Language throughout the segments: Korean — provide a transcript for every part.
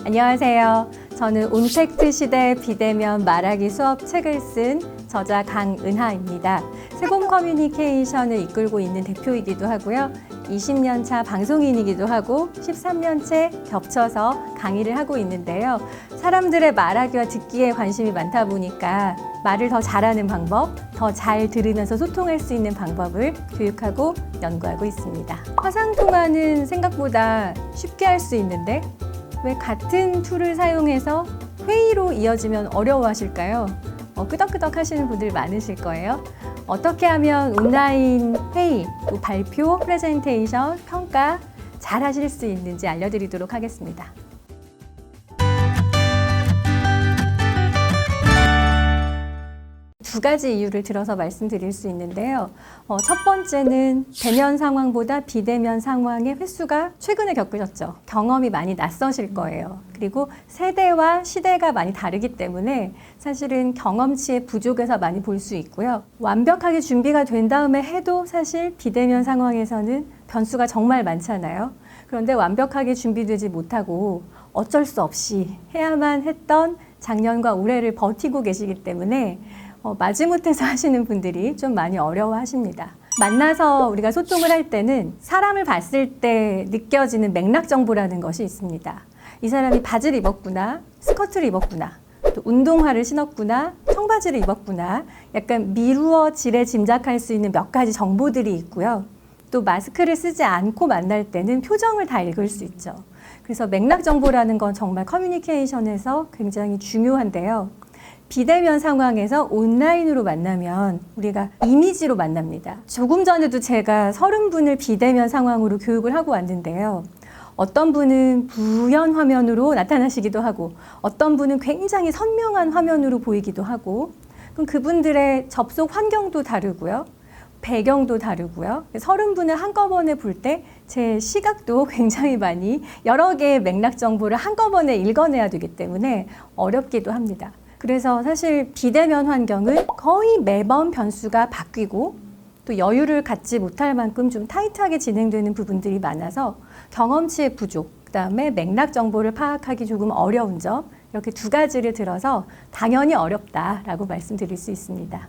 안녕하세요. 저는 온택트 시대 비대면 말하기 수업 책을 쓴 저자 강은하입니다. 세봄 커뮤니케이션을 이끌고 있는 대표이기도 하고요. 20년 차 방송인이기도 하고 13년째 겹쳐서 강의를 하고 있는데요. 사람들의 말하기와 듣기에 관심이 많다 보니까 말을 더 잘하는 방법, 더 잘 들으면서 소통할 수 있는 방법을 교육하고 연구하고 있습니다. 화상통화는 생각보다 쉽게 할 수 있는데 왜 같은 툴을 사용해서 회의로 이어지면 어려워하실까요? 끄덕끄덕 하시는 분들 많으실 거예요. 어떻게 하면 온라인 회의, 또 발표, 프레젠테이션, 평가 잘 하실 수 있는지 알려드리도록 하겠습니다. 두 가지 이유를 들어서 말씀드릴 수 있는데요. 첫 번째는 대면 상황보다 비대면 상황의 횟수가 최근에 겪으셨죠. 경험이 많이 낯서실 거예요. 그리고 세대와 시대가 많이 다르기 때문에 사실은 경험치의 부족에서 많이 볼 수 있고요. 완벽하게 준비가 된 다음에 해도 사실 비대면 상황에서는 변수가 정말 많잖아요. 그런데 완벽하게 준비되지 못하고 어쩔 수 없이 해야만 했던 작년과 올해를 버티고 계시기 때문에 마지못해서 하시는 분들이 좀 많이 어려워하십니다. 만나서 우리가 소통을 할 때는 사람을 봤을 때 느껴지는 맥락 정보라는 것이 있습니다. 이 사람이 바지를 입었구나, 스커트를 입었구나, 또 운동화를 신었구나, 청바지를 입었구나, 약간 미루어지레 짐작할 수 있는 몇 가지 정보들이 있고요. 또 마스크를 쓰지 않고 만날 때는 표정을 다 읽을 수 있죠. 그래서 맥락 정보라는 건 정말 커뮤니케이션에서 굉장히 중요한데요. 비대면 상황에서 온라인으로 만나면 우리가 이미지로 만납니다. 조금 전에도 제가 30분을 비대면 상황으로 교육을 하고 왔는데요. 어떤 분은 부연 화면으로 나타나시기도 하고 어떤 분은 굉장히 선명한 화면으로 보이기도 하고 그럼 그분들의 접속 환경도 다르고요. 배경도 다르고요. 30분을 한꺼번에 볼 때 제 시각도 굉장히 많이 여러 개의 맥락 정보를 한꺼번에 읽어내야 되기 때문에 어렵기도 합니다. 그래서 사실 비대면 환경은 거의 매번 변수가 바뀌고 또 여유를 갖지 못할 만큼 좀 타이트하게 진행되는 부분들이 많아서 경험치의 부족, 그다음에 맥락 정보를 파악하기 조금 어려운 점 이렇게 두 가지를 들어서 당연히 어렵다라고 말씀드릴 수 있습니다.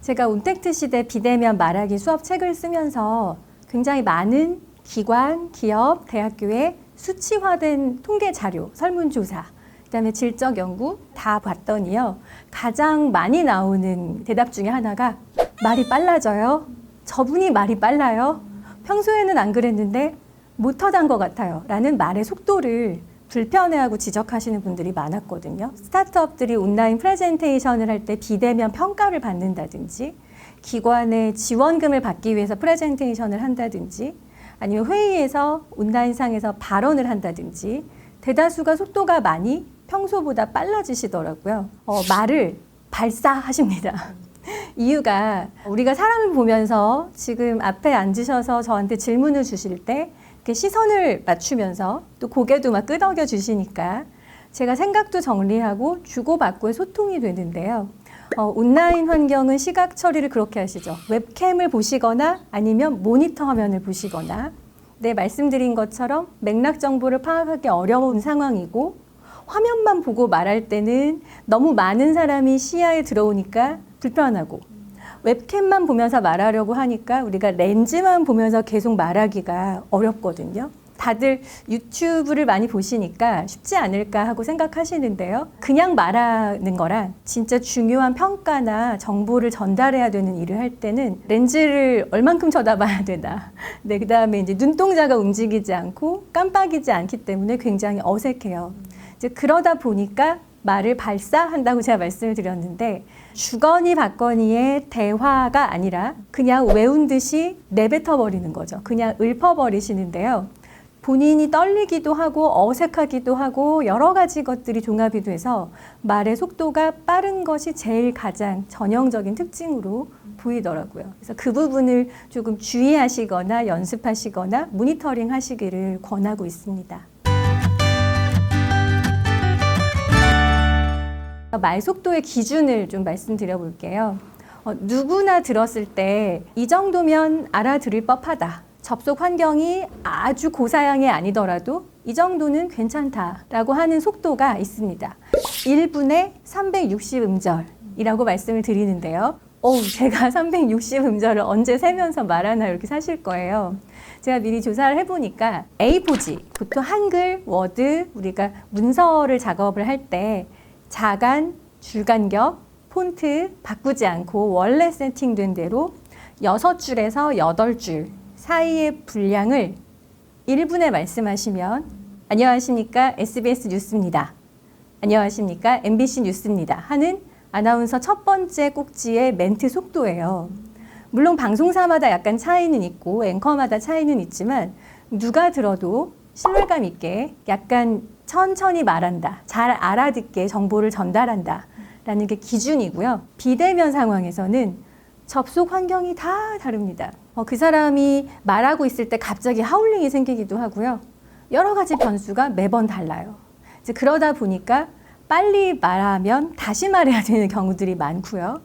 제가 온택트 시대 비대면 말하기 수업 책을 쓰면서 굉장히 많은 기관, 기업, 대학교에 수치화된 통계 자료, 설문조사, 그다음에 질적 연구 다 봤더니요. 가장 많이 나오는 대답 중에 하나가 말이 빨라져요. 저분이 말이 빨라요. 평소에는 안 그랬는데 못하던 것 같아요. 라는 말의 속도를 불편해하고 지적하시는 분들이 많았거든요. 스타트업들이 온라인 프레젠테이션을 할 때 비대면 평가를 받는다든지 기관의 지원금을 받기 위해서 프레젠테이션을 한다든지 아니면 회의에서 온라인상에서 발언을 한다든지 대다수가 속도가 많이 평소보다 빨라지시더라고요. 말을 발사하십니다. 이유가 우리가 사람을 보면서 지금 앞에 앉으셔서 저한테 질문을 주실 때 이렇게 시선을 맞추면서 또 고개도 막 끄덕여 주시니까 제가 생각도 정리하고 주고받고의 소통이 되는데요. 온라인 환경은 시각 처리를 그렇게 하시죠. 웹캠을 보시거나 아니면 모니터 화면을 보시거나 네, 말씀드린 것처럼 맥락 정보를 파악하기 어려운 상황이고 화면만 보고 말할 때는 너무 많은 사람이 시야에 들어오니까 불편하고 웹캠만 보면서 말하려고 하니까 우리가 렌즈만 보면서 계속 말하기가 어렵거든요. 다들 유튜브를 많이 보시니까 쉽지 않을까 하고 생각하시는데요. 그냥 말하는 거랑 진짜 중요한 평가나 정보를 전달해야 되는 일을 할 때는 렌즈를 얼만큼 쳐다봐야 되나. 네, 그다음에 이제 눈동자가 움직이지 않고 깜빡이지 않기 때문에 굉장히 어색해요. 이제 그러다 보니까 말을 발사한다고 제가 말씀을 드렸는데 주거니 받거니의 대화가 아니라 그냥 외운 듯이 내뱉어 버리는 거죠. 그냥 읊어버리시는데요. 본인이 떨리기도 하고 어색하기도 하고 여러 가지 것들이 종합이 돼서 말의 속도가 빠른 것이 제일 가장 전형적인 특징으로 보이더라고요. 그래서 그 부분을 조금 주의하시거나 연습하시거나 모니터링 하시기를 권하고 있습니다. 말 속도의 기준을 좀 말씀드려 볼게요. 누구나 들었을 때 이 정도면 알아들을 법하다. 접속 환경이 아주 고사양이 아니더라도 이 정도는 괜찮다라고 하는 속도가 있습니다. 1분에 360음절이라고 말씀을 드리는데요. 제가 360음절을 언제 세면서 말하나 이렇게 사실 거예요. 제가 미리 조사를 해보니까 A4지, 보통 한글, 워드, 우리가 문서를 작업을 할 때 자간, 줄간격, 폰트 바꾸지 않고 원래 세팅된 대로 6줄에서 8줄 사이의 분량을 1분에 말씀하시면 안녕하십니까 SBS 뉴스입니다. 안녕하십니까 MBC 뉴스입니다 하는 아나운서 첫 번째 꼭지의 멘트 속도예요. 물론 방송사마다 약간 차이는 있고 앵커마다 차이는 있지만 누가 들어도 신뢰감 있게 약간 천천히 말한다, 잘 알아듣게 정보를 전달한다 라는 게 기준이고요. 비대면 상황에서는 접속 환경이 다 다릅니다. 그 사람이 말하고 있을 때 갑자기 하울링이 생기기도 하고요. 여러 가지 변수가 매번 달라요. 이제 그러다 보니까 빨리 말하면 다시 말해야 되는 경우들이 많고요.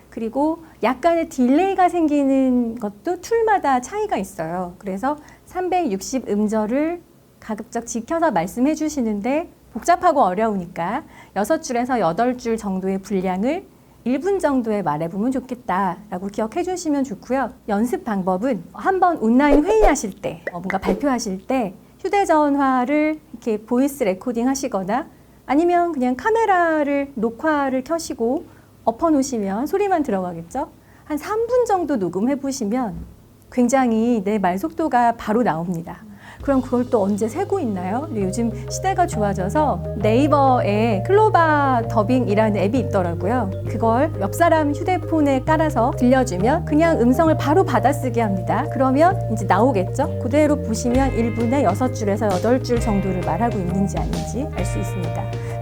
그리고 약간의 딜레이가 생기는 것도 툴마다 차이가 있어요. 그래서 360음절을 가급적 지켜서 말씀해 주시는데 복잡하고 어려우니까 6줄에서 8줄 정도의 분량을 1분 정도에 말해보면 좋겠다라고 기억해 주시면 좋고요. 연습 방법은 한번 온라인 회의하실 때, 뭔가 발표하실 때 휴대전화를 이렇게 보이스 레코딩 하시거나 아니면 그냥 카메라를 녹화를 켜시고 엎어 놓으시면 소리만 들어가겠죠? 한 3분 정도 녹음해 보시면 굉장히 내 말 속도가 바로 나옵니다. 그럼 그걸 또 언제 세고 있나요? 근데 요즘 시대가 좋아져서 네이버에 클로바 더빙이라는 앱이 있더라고요. 그걸 옆 사람 휴대폰에 깔아서 들려주면 그냥 음성을 바로 받아쓰게 합니다. 그러면 이제 나오겠죠? 그대로 보시면 1분에 6줄에서 8줄 정도를 말하고 있는지 아닌지 알 수 있습니다.